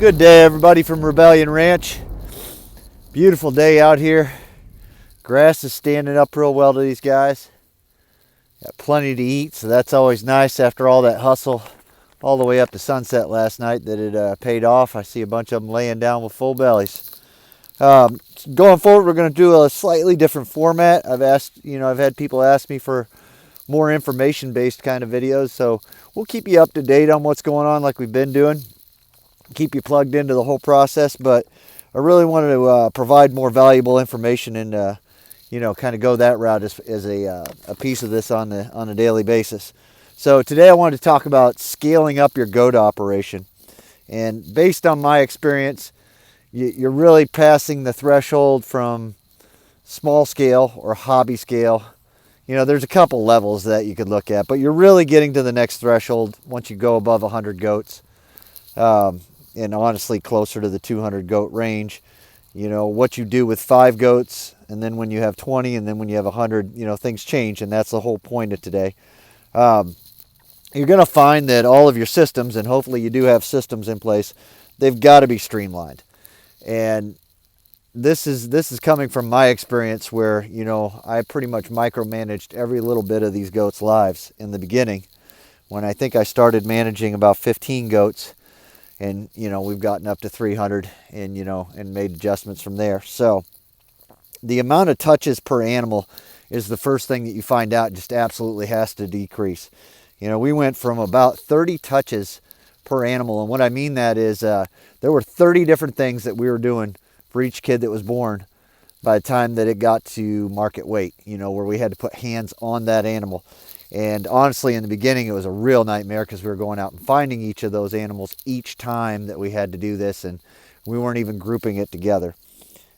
Good day, everybody from Rebellion Ranch. Beautiful day out here. Grass is standing up real well to these guys. Got plenty to eat, so that's always nice after all that hustle all the way up to sunset last night that it paid off. I see a bunch of them laying down with full bellies. Going forward, we're going to do a slightly different format. I've had people ask me for more information-based kind of videos, so we'll keep you up to date on what's going on like we've been doing. Keep you plugged into the whole process, but I really wanted to provide more valuable information and kind of go that route as a piece of this on a daily basis. So today I wanted to talk about scaling up your goat operation, and based on my experience, you're really passing the threshold from small scale or hobby scale. There's a couple levels that you could look at, but you're really getting to the next threshold once you go above 100 goats. And honestly closer to the 200 goat range. What you do with 5 goats, and then when you have 20, and then when you have 100, things change, and that's the whole point of today. You're going to find that all of your systems, and hopefully you do have systems in place, they've got to be streamlined. And this is coming from my experience where, I pretty much micromanaged every little bit of these goats' lives in the beginning, when I think I started managing about 15 goats. And, we've gotten up to 300 and made adjustments from there. So the amount of touches per animal is the first thing that you find out just absolutely has to decrease. We went from about 30 touches per animal. And what I mean that is there were 30 different things that we were doing for each kid that was born by the time that it got to market weight, where we had to put hands on that animal. And honestly, in the beginning, it was a real nightmare because we were going out and finding each of those animals each time that we had to do this, and we weren't even grouping it together.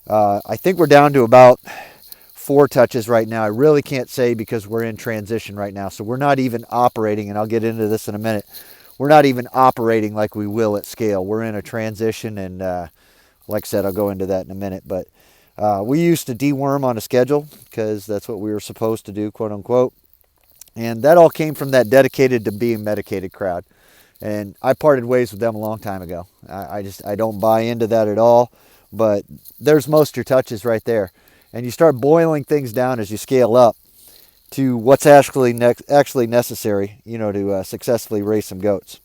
I think we're down to about 4 touches right now. I really can't say because we're in transition right now. So we're not even operating, and I'll get into this in a minute. We're not even operating like we will at scale. We're in a transition, and like I said, I'll go into that in a minute. But we used to deworm on a schedule because that's what we were supposed to do, quote unquote. And that all came from that dedicated to being medicated crowd. And I parted ways with them a long time ago. I don't buy into that at all. But there's most of your touches right there. And you start boiling things down as you scale up to what's actually necessary, to successfully raise some goats.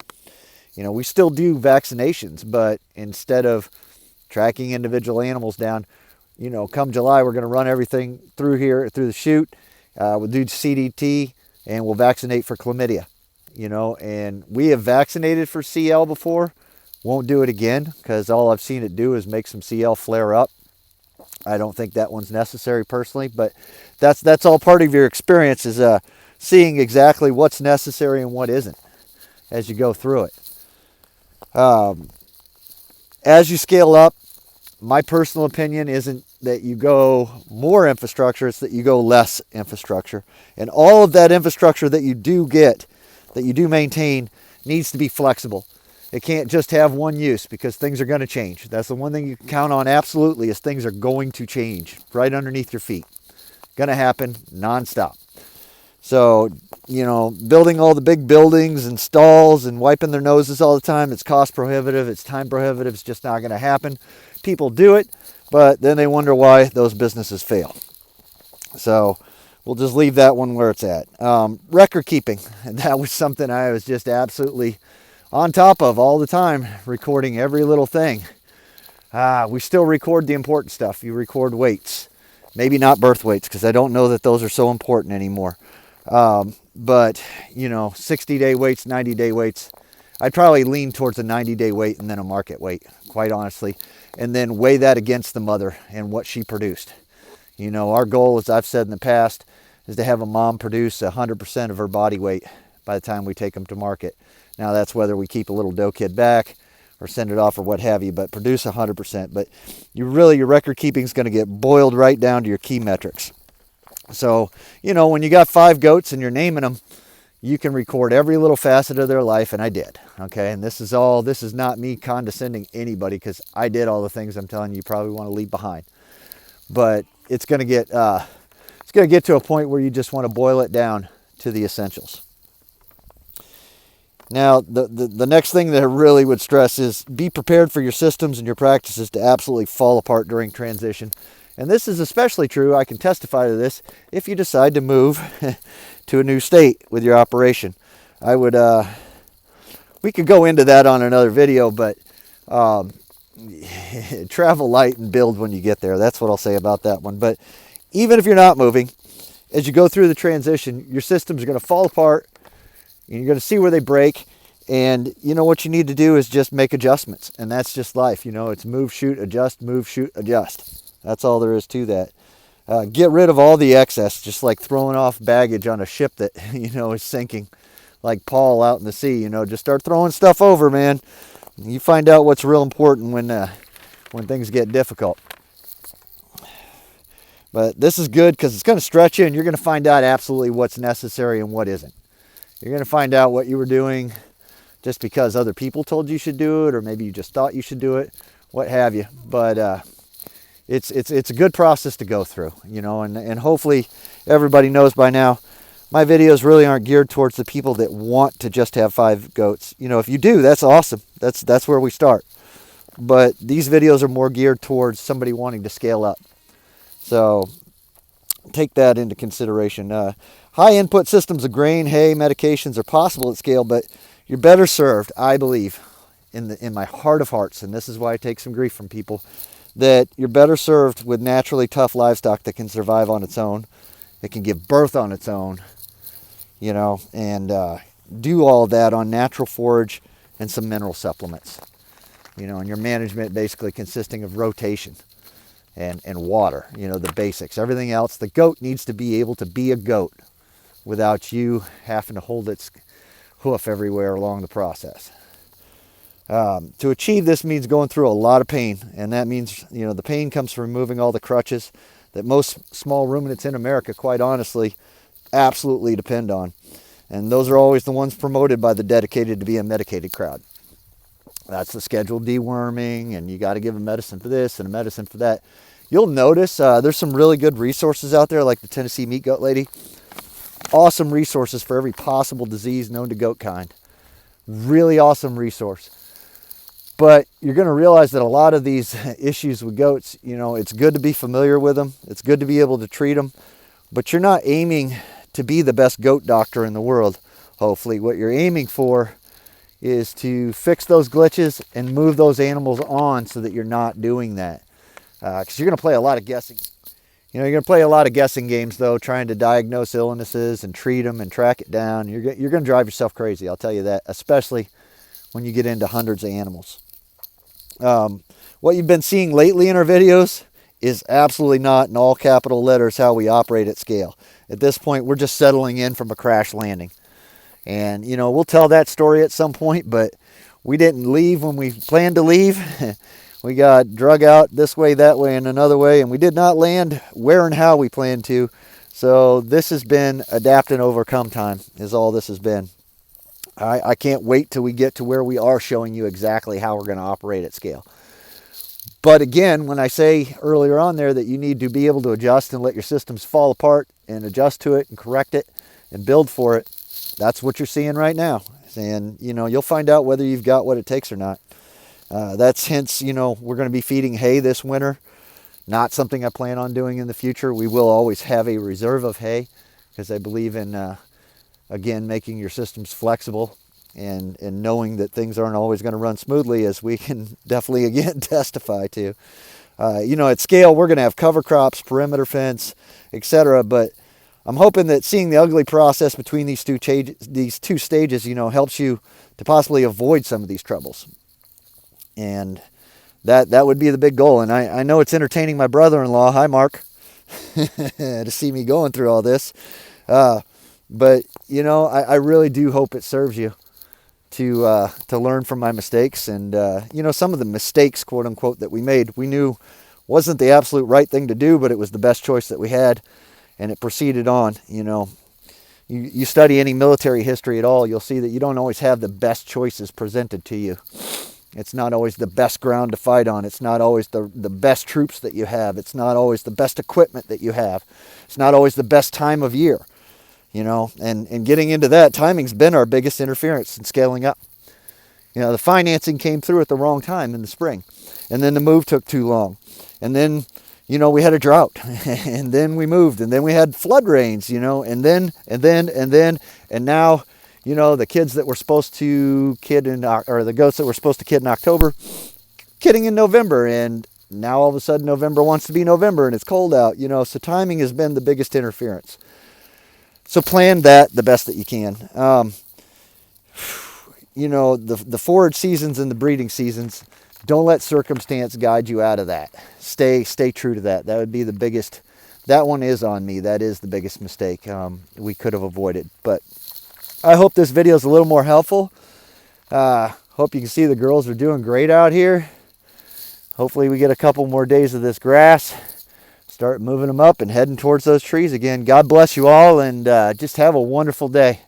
We still do vaccinations, but instead of tracking individual animals down, come July, we're going to run everything through the chute. We'll do CDT. And we'll vaccinate for chlamydia, and we have vaccinated for CL before. Won't do it again because all I've seen it do is make some CL flare up. I don't think that one's necessary personally, but that's all part of your experience is seeing exactly what's necessary and what isn't as you go through it. As you scale up, my personal opinion isn't that you go more infrastructure, it's that you go less infrastructure. And all of that infrastructure that you do get, that you do maintain, needs to be flexible. It can't just have one use because things are going to change. That's the one thing you can count on absolutely is things are going to change right underneath your feet. Going to happen nonstop. So, building all the big buildings and stalls and wiping their noses all the time, it's cost prohibitive, it's time prohibitive, it's just not going to happen. People do it, but then they wonder why those businesses fail. So we'll just leave that one where it's at. Record keeping, and that was something I was just absolutely on top of all the time, recording every little thing. We still record the important stuff. You record weights, maybe not birth weights, because I don't know that those are so important anymore. But 60-day weights, 90-day weights, I'd probably lean towards a 90-day weight and then a market weight, quite honestly, and then weigh that against the mother and what she produced. Our goal, as I've said in the past, is to have a mom produce 100% of her body weight by the time we take them to market. Now, that's whether we keep a little doe kid back or send it off or what have you, but produce 100%. But your record keeping is going to get boiled right down to your key metrics. So, when you got 5 goats and you're naming them, you can record every little facet of their life, and I did. Okay, and this is not me condescending anybody because I did all the things I'm telling you probably want to leave behind. But it's going to get to a point where you just want to boil it down to the essentials. Now, the next thing that I really would stress is be prepared for your systems and your practices to absolutely fall apart during transition. And this is especially true, I can testify to this, if you decide to move to a new state with your operation. I would, we could go into that on another video, but travel light and build when you get there. That's what I'll say about that one. But even if you're not moving, as you go through the transition, your systems are going to fall apart. You're going to see where they break. And you know what you need to do is just make adjustments. And that's just life. You know, it's move, shoot, adjust, move, shoot, adjust. That's all there is to that. Get rid of all the excess, just like throwing off baggage on a ship that, you know, is sinking, like Paul out in the sea. You know, just start throwing stuff over, man. You find out what's real important when things get difficult. But this is good because it's going to stretch you, and you're going to find out absolutely what's necessary and what isn't. You're going to find out what you were doing just because other people told you should do it, or maybe you just thought you should do it, what have you. But it's a good process to go through, you know, and hopefully everybody knows by now, my videos really aren't geared towards the people that want to just have 5 goats. You know, if you do, that's awesome. That's where we start. But these videos are more geared towards somebody wanting to scale up. So take that into consideration. High input systems of grain, hay, medications are possible at scale, but you're better served, I believe, in my heart of hearts, and this is why I take some grief from people, that you're better served with naturally tough livestock that can survive on its own, that can give birth on its own, you know, and do all that on natural forage and some mineral supplements, you know, and your management basically consisting of rotation and water, you know, the basics. Everything else, the goat needs to be able to be a goat without you having to hold its hoof everywhere along the process. To achieve this means going through a lot of pain, and that means, you know, the pain comes from removing all the crutches that most small ruminants in America, quite honestly, absolutely depend on. And those are always the ones promoted by the dedicated to be a medicated crowd. That's the scheduled deworming, and you got to give a medicine for this and a medicine for that. You'll notice there's some really good resources out there, like the Tennessee Meat Goat Lady. Awesome resources for every possible disease known to goat kind. Really awesome resource. But you're going to realize that a lot of these issues with goats, you know, it's good to be familiar with them. It's good to be able to treat them. But you're not aiming to be the best goat doctor in the world, hopefully. What you're aiming for is to fix those glitches and move those animals on so that you're not doing that. Because you're going to play a lot of guessing. You know, you're going to play a lot of guessing games, though, trying to diagnose illnesses and treat them and track it down. You're going to drive yourself crazy, I'll tell you that, especially when you get into hundreds of animals. What you've been seeing lately in our videos is absolutely not in all capital letters how we operate at scale. At this point, we're just settling in from a crash landing. And, you know, we'll tell that story at some point, but we didn't leave when we planned to leave. We got drug out this way, that way, and another way, and we did not land where and how we planned to. So this has been adapt and overcome time, is all this has been. I can't wait till we get to where we are showing you exactly how we're going to operate at scale. But again, when I say earlier on there that you need to be able to adjust and let your systems fall apart and adjust to it and correct it and build for it, that's what you're seeing right now. And, you know, you'll find out whether you've got what it takes or not. That's hence, you know, we're going to be feeding hay this winter. Not something I plan on doing in the future. We will always have a reserve of hay because I believe in, again, making your systems flexible and knowing that things aren't always going to run smoothly, as we can definitely, again, testify to. You know, at scale, we're going to have cover crops, perimeter fence, etc. But I'm hoping that seeing the ugly process between these two stages, you know, helps you to possibly avoid some of these troubles. And that would be the big goal. And I know it's entertaining my brother-in-law, hi Mark, to see me going through all this. But, you know, I really do hope it serves you to learn from my mistakes. And, you know, some of the mistakes, quote unquote, that we made, we knew wasn't the absolute right thing to do, but it was the best choice that we had. And it proceeded on. You know, you study any military history at all, you'll see that you don't always have the best choices presented to you. It's not always the best ground to fight on. It's not always the best troops that you have. It's not always the best equipment that you have. It's not always the best time of year. you know, and getting into that, timing's been our biggest interference in scaling up. You know, the financing came through at the wrong time in the spring, and then the move took too long, and then, you know, we had a drought, and then we moved, and then we had flood rains, you know, and now, you know, the kids that were supposed to the goats that were supposed to kid in October, kidding in November, and now all of a sudden November wants to be November and it's cold out, you know, so timing has been the biggest interference. So plan that the best that you can. You know, the forage seasons and the breeding seasons, don't let circumstance guide you out of that. Stay true to that. That would be the biggest, that one is on me. That is the biggest mistake we could have avoided. But I hope this video is a little more helpful. Hope you can see the girls are doing great out here. Hopefully we get a couple more days of this grass, start moving them up and heading towards those trees again. God bless you all, and just have a wonderful day.